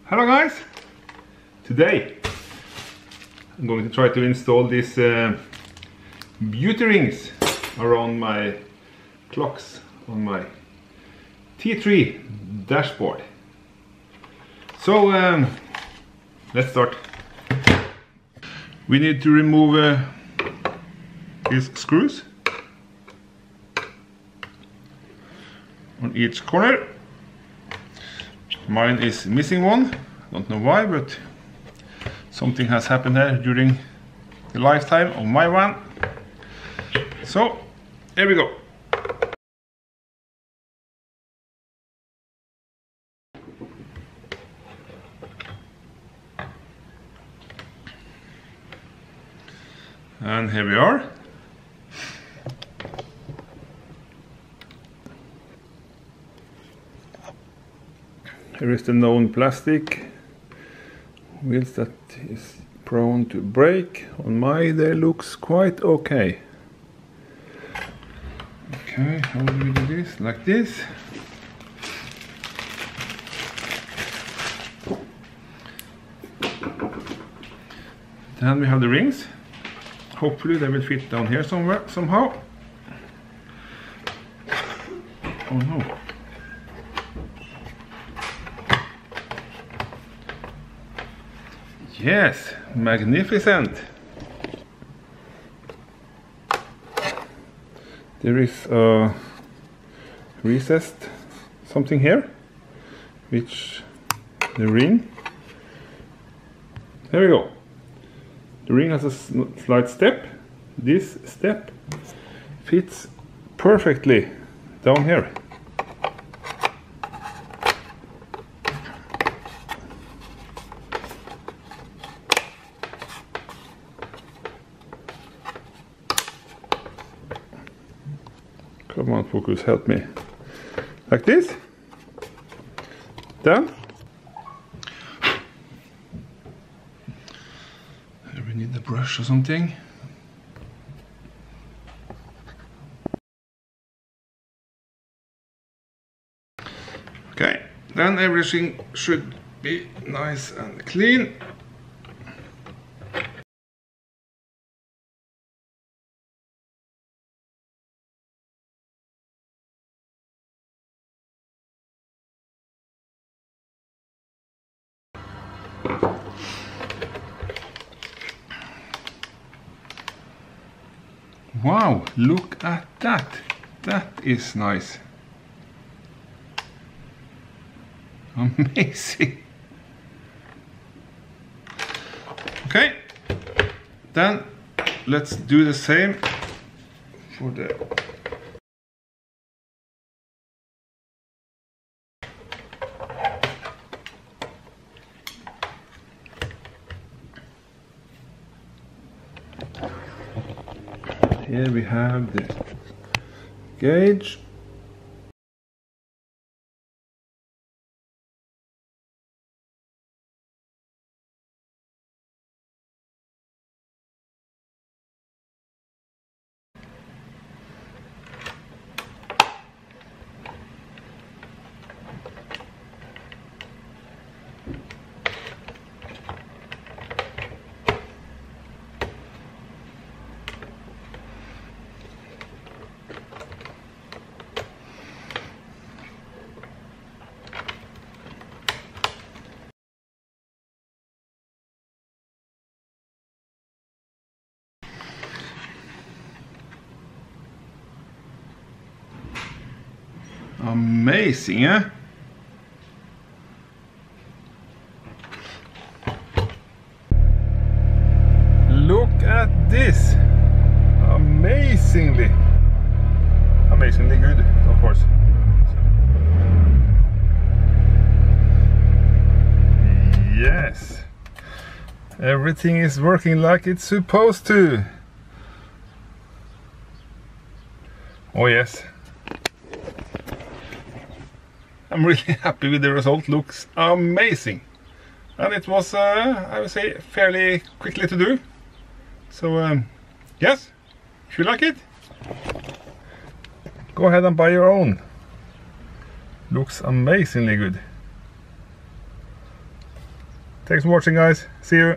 Hello guys! Today I'm going to try to install these beauty rings around my clocks on my T25 Dashboard. So let's start. We need to remove these screws on each corner. Mine is missing one, don't know why, but something has happened here during the lifetime of my one. So here we go. And here we are. Here is the known plastic wheels that is prone to break. On my, they looks quite okay. Okay, how do we do this? Like this. Then we have the rings. Hopefully they will fit down here somewhere, somehow. Oh no. Yes, magnificent. There is a recessed something here, which the ring. There we go. The ring has a slight step. This step fits perfectly down here. Come on, focus, help me. Like this. Done. Here we need a brush or something. Okay, then everything should be nice and clean. Wow, look at that. That is nice. Amazing. Okay, then let's do the same for the here we have the gauge. Amazing, eh? Look at this. Amazingly good, of course. Yes. Everything is working like it's supposed to. Oh yes. I'm really happy with the result. Looks amazing. And it was, I would say, fairly quickly to do. So, yes, if you like it, go ahead and buy your own. Looks amazingly good. Thanks for watching, guys. See you.